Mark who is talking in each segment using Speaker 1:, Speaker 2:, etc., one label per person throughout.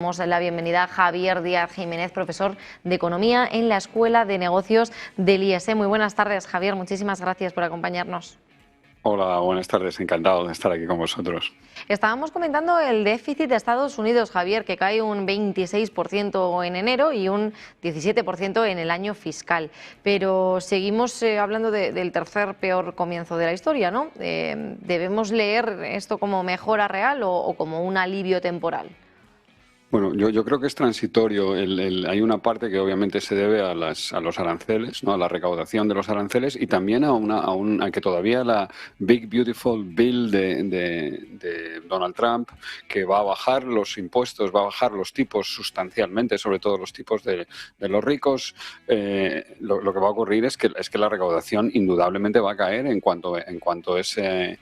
Speaker 1: Damos la bienvenida a Javier Díaz Jiménez, profesor de Economía en la Escuela de Negocios del IES. Muy buenas tardes, Javier. Muchísimas gracias por acompañarnos.
Speaker 2: Hola, buenas tardes. Encantado de estar aquí con vosotros.
Speaker 1: Estábamos comentando el déficit de Estados Unidos, Javier, que cae un 26% en enero y un 17% en el año fiscal. Pero seguimos hablando del tercer peor comienzo de la historia, ¿no? ¿Debemos leer esto como mejora real o como un alivio temporal?
Speaker 2: Bueno, yo creo que es transitorio. Hay una parte que obviamente se debe a los aranceles, ¿no? A la recaudación de los aranceles y también a que todavía la Big Beautiful Bill de Donald Trump, que va a bajar los impuestos, va a bajar los tipos sustancialmente, sobre todo los tipos de los ricos. Lo que va a ocurrir es que la recaudación indudablemente va a caer en cuanto se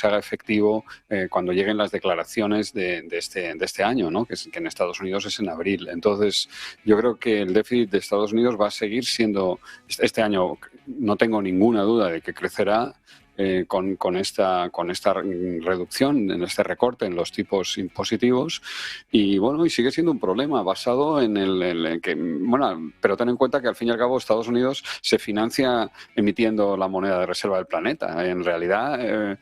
Speaker 2: haga efectivo cuando lleguen las declaraciones de este año, ¿no? Que en Estados Unidos es en abril. Entonces, yo creo que el déficit de Estados Unidos va a seguir siendo, este año no tengo ninguna duda de que crecerá con esta reducción, en este recorte en los tipos impositivos, y bueno, y sigue siendo un problema basado en que, bueno, pero ten en cuenta que al fin y al cabo Estados Unidos se financia emitiendo la moneda de reserva del planeta. En realidad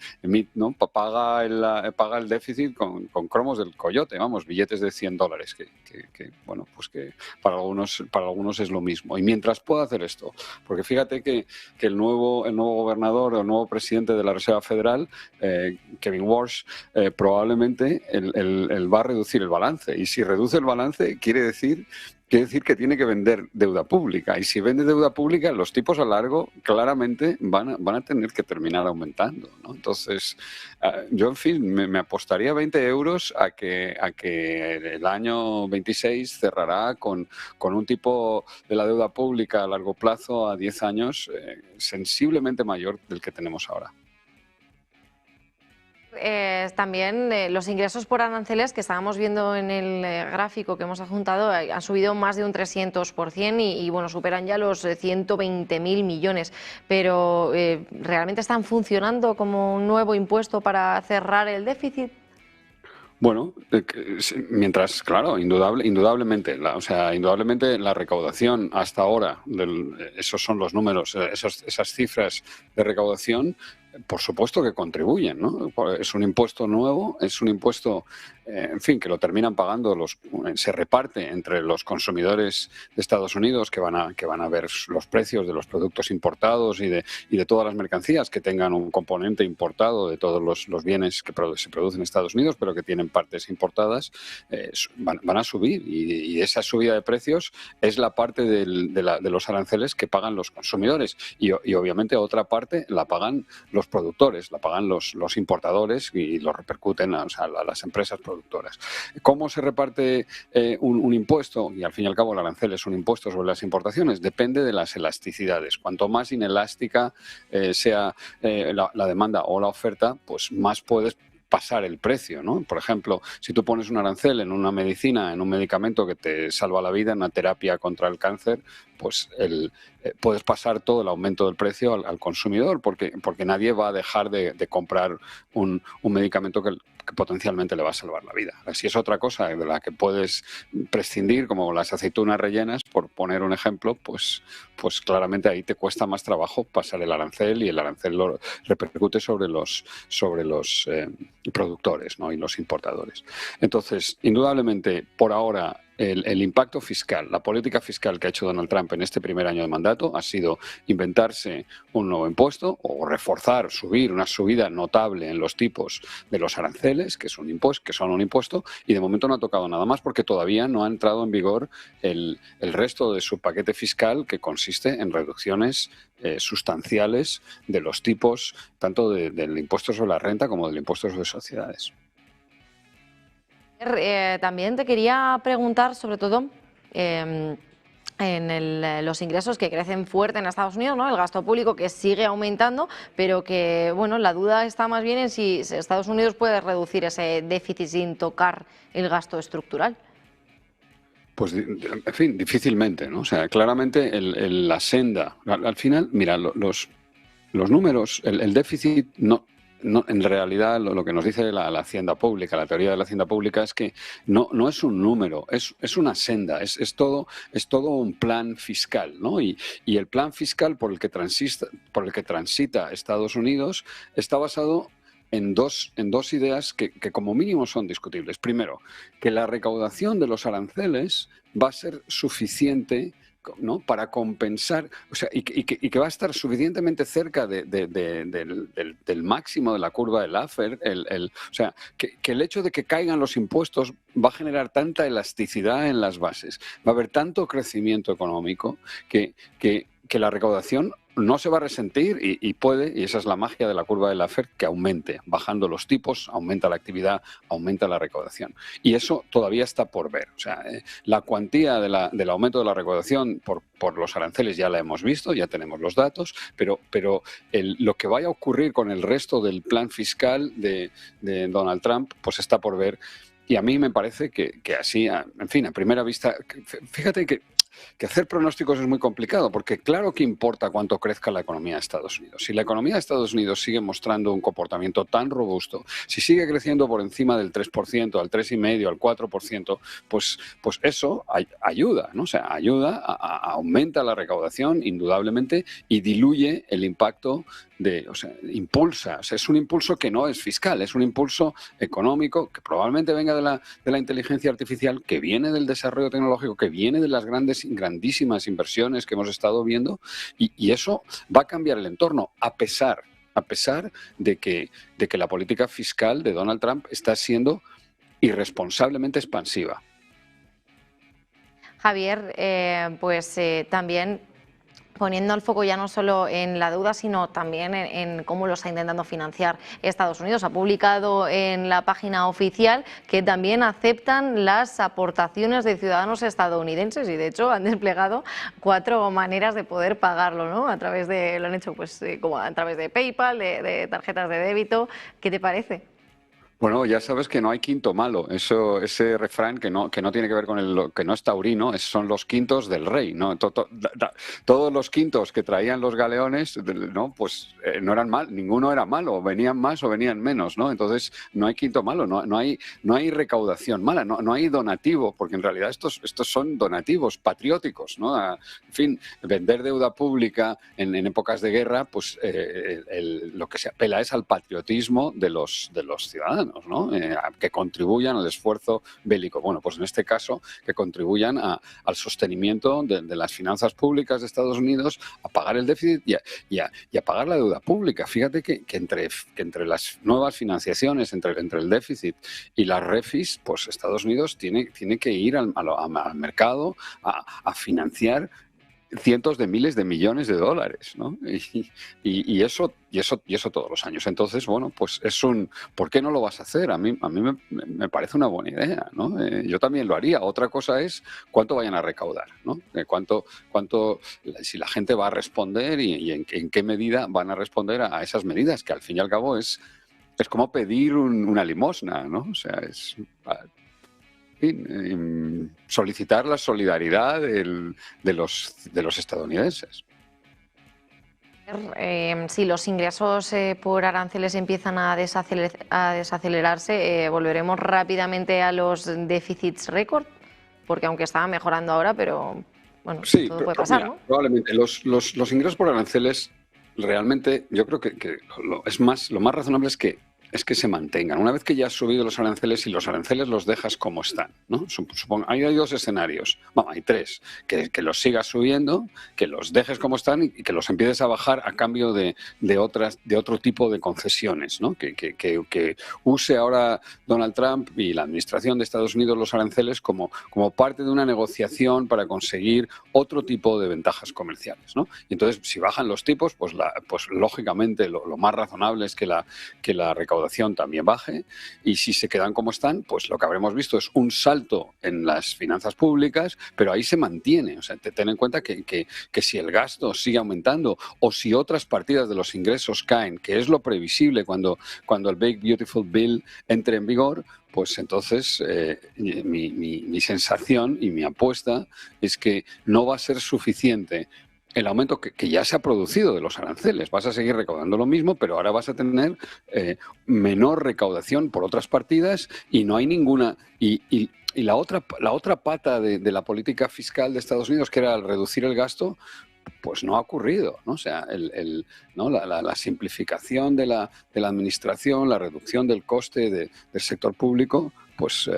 Speaker 2: ¿no? paga el déficit con cromos del coyote, vamos, billetes de $100 que bueno, pues que para algunos es lo mismo. Y mientras pueda hacer esto, porque fíjate que el nuevo gobernador o el nuevo presidente de la Reserva Federal, Kevin Warsh, probablemente él va a reducir el balance. Y si reduce el balance, quiere decir que tiene que vender deuda pública. Y si vende deuda pública, los tipos a largo claramente van a tener que terminar aumentando, ¿no? Entonces, yo, en fin, me apostaría 20 euros a que el año 26 cerrará con un tipo de la deuda pública a largo plazo, a 10 años, sensiblemente mayor del que tenemos ahora.
Speaker 1: También los ingresos por aranceles que estábamos viendo en el gráfico que hemos adjuntado han subido más de un 300% y bueno, superan ya los 120.000 millones. Pero ¿realmente están funcionando como un nuevo impuesto para cerrar el déficit?
Speaker 2: Bueno, mientras, claro, indudablemente la recaudación hasta ahora, esos son los números, esas cifras de recaudación, por supuesto que contribuyen, ¿no? Es un impuesto nuevo, es un impuesto, en fin, que lo terminan pagando se reparte entre los consumidores de Estados Unidos que van a ver los precios de los productos importados y de todas las mercancías que tengan un componente importado de todos los bienes que se producen en Estados Unidos, pero que tienen partes importadas, van a subir, y esa subida de precios es la parte de los aranceles que pagan los consumidores, y obviamente otra parte la pagan los productores, la pagan los importadores y lo repercuten a las empresas productoras. ¿Cómo se reparte un impuesto? Y al fin y al cabo el arancel es un impuesto sobre las importaciones. Depende de las elasticidades. Cuanto más inelástica sea la demanda o la oferta, pues más puedes pasar el precio, ¿no? Por ejemplo, si tú pones un arancel en una medicina, en un medicamento que te salva la vida, en una terapia contra el cáncer, pues puedes pasar todo el aumento del precio al consumidor, porque nadie va a dejar de comprar un medicamento que potencialmente le va a salvar la vida. Si es otra cosa de la que puedes prescindir, como las aceitunas rellenas, por poner un ejemplo, pues claramente ahí te cuesta más trabajo pasar el arancel, y el arancel lo repercute sobre los productores, ¿no? Y los importadores. Entonces, indudablemente, por ahora, el impacto fiscal, la política fiscal que ha hecho Donald Trump en este primer año de mandato ha sido inventarse un nuevo impuesto o subir una subida notable en los tipos de los aranceles, que son un impuesto, y de momento no ha tocado nada más porque todavía no ha entrado en vigor el resto de su paquete fiscal, que consiste en reducciones sustanciales de los tipos tanto del impuesto sobre la renta como del impuesto sobre sociedades.
Speaker 1: También te quería preguntar, sobre todo, los ingresos que crecen fuerte en Estados Unidos, ¿no? El gasto público que sigue aumentando, pero que, bueno, la duda está más bien en si Estados Unidos puede reducir ese déficit sin tocar el gasto estructural.
Speaker 2: Pues, en fin, difícilmente, ¿no? O sea, claramente la senda, al final, mira, los números, el déficit no en realidad lo que nos dice la hacienda pública, la teoría de la hacienda pública es que no es un número, es una senda, es todo un plan fiscal, ¿no? Y el plan fiscal por el que transita Estados Unidos está basado en dos ideas que como mínimo son discutibles. Primero, que la recaudación de los aranceles va a ser suficiente, ¿no?, para compensar, o sea, y que va a estar suficientemente cerca del máximo de la curva de Laffer, o sea, que el hecho de que caigan los impuestos va a generar tanta elasticidad en las bases, va a haber tanto crecimiento económico que la recaudación no se va a resentir y esa es la magia de la curva de Laffer, que aumente. Bajando los tipos, aumenta la actividad, aumenta la recaudación. Y eso todavía está por ver. O sea, la cuantía del aumento de la recaudación por los aranceles ya la hemos visto, ya tenemos los datos, pero lo que vaya a ocurrir con el resto del plan fiscal de Donald Trump, pues está por ver. Y a mí me parece que así, en fin, a primera vista, fíjate que hacer pronósticos es muy complicado, porque claro que importa cuánto crezca la economía de Estados Unidos. Si la economía de Estados Unidos sigue mostrando un comportamiento tan robusto, si sigue creciendo por encima del 3%, al 3,5%, al 4%, pues eso ayuda, ¿no? O sea, aumenta la recaudación indudablemente y diluye el impacto impulsa. O sea, es un impulso que no es fiscal, es un impulso económico que probablemente venga de la inteligencia artificial, que viene del desarrollo tecnológico, que viene de las grandísimas inversiones que hemos estado viendo, y eso va a cambiar el entorno, a pesar de que la política fiscal de Donald Trump está siendo irresponsablemente expansiva.
Speaker 1: Javier, también poniendo el foco ya no solo en la deuda, sino también en cómo lo está intentando financiar Estados Unidos. Ha publicado en la página oficial que también aceptan las aportaciones de ciudadanos estadounidenses y de hecho han desplegado 4 maneras de poder pagarlo, ¿no? Lo han hecho como a través de PayPal, de tarjetas de débito. ¿Qué te parece?
Speaker 2: Bueno, ya sabes que no hay quinto malo. Ese refrán que no tiene que ver con que no es taurino, son los quintos del rey, ¿no? Todos los quintos que traían los galeones, ¿no? Pues no eran mal, ninguno era malo, venían más o venían menos, ¿no? Entonces no hay quinto malo, no hay recaudación mala, no hay donativo, porque en realidad estos son donativos patrióticos, ¿no? En fin, vender deuda pública en épocas de guerra, pues lo que se apela es al patriotismo de los ciudadanos, ¿no? Que contribuyan al esfuerzo bélico. Bueno, pues en este caso, que contribuyan al sostenimiento de las finanzas públicas de Estados Unidos, a pagar el déficit y a pagar la deuda pública. Fíjate que entre las nuevas financiaciones, entre el déficit y las refis, pues Estados Unidos tiene que ir al mercado a financiar cientos de miles de millones de dólares, ¿no? Y eso todos los años. Entonces, bueno, pues ¿por qué no lo vas a hacer? A mí me parece una buena idea, ¿no? Yo también lo haría. Otra cosa es cuánto vayan a recaudar, ¿no? Si la gente va a responder y en qué medida van a responder a esas medidas, que al fin y al cabo es como pedir una limosna, ¿no? O sea, solicitar la solidaridad de los estadounidenses.
Speaker 1: Si los ingresos por aranceles empiezan a desacelerarse, volveremos rápidamente a los déficits récord, porque aunque estaba mejorando ahora, pero bueno,
Speaker 2: sí,
Speaker 1: todo puede pasar, ¿no?
Speaker 2: Probablemente. Los ingresos por aranceles realmente, yo creo que lo más razonable es que se mantengan. Una vez que ya has subido los aranceles y los aranceles los dejas como están, ¿no? Hay 2 escenarios, hay 3, que los sigas subiendo, que los dejes como están y que los empieces a bajar a cambio de otro tipo de concesiones, ¿no? Que use ahora Donald Trump y la administración de Estados Unidos los aranceles como parte de una negociación para conseguir otro tipo de ventajas comerciales, ¿no? Y entonces, si bajan los tipos, pues lógicamente lo más razonable es que la recaudación también baje, y si se quedan como están, pues lo que habremos visto es un salto en las finanzas públicas, pero ahí se mantiene. O sea, ten en cuenta que si el gasto sigue aumentando o si otras partidas de los ingresos caen, que es lo previsible cuando el Big Beautiful Bill entre en vigor, pues entonces mi sensación y mi apuesta es que no va a ser suficiente el aumento que ya se ha producido de los aranceles. Vas a seguir recaudando lo mismo, pero ahora vas a tener menor recaudación por otras partidas y no hay ninguna... Y la otra pata de la política fiscal de Estados Unidos, que era el reducir el gasto, pues no ha ocurrido, ¿no? O sea, ¿no? la simplificación de la administración, la reducción del coste del sector público, pues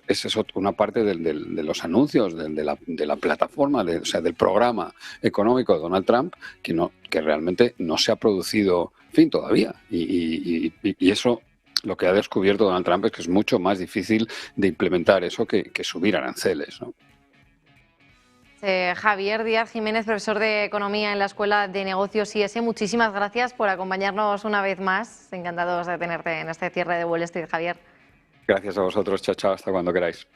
Speaker 2: esa es una parte de los anuncios, de la plataforma, o sea, del programa económico de Donald Trump, que realmente no se ha producido, en fin, todavía. Y eso, lo que ha descubierto Donald Trump es que es mucho más difícil de implementar eso que subir aranceles, ¿no?
Speaker 1: Javier Díaz Jiménez, profesor de Economía en la Escuela de Negocios IES, muchísimas gracias por acompañarnos una vez más. Encantados de tenerte en este cierre de Wall Street, Javier.
Speaker 2: Gracias a vosotros, chao, chao, hasta cuando queráis.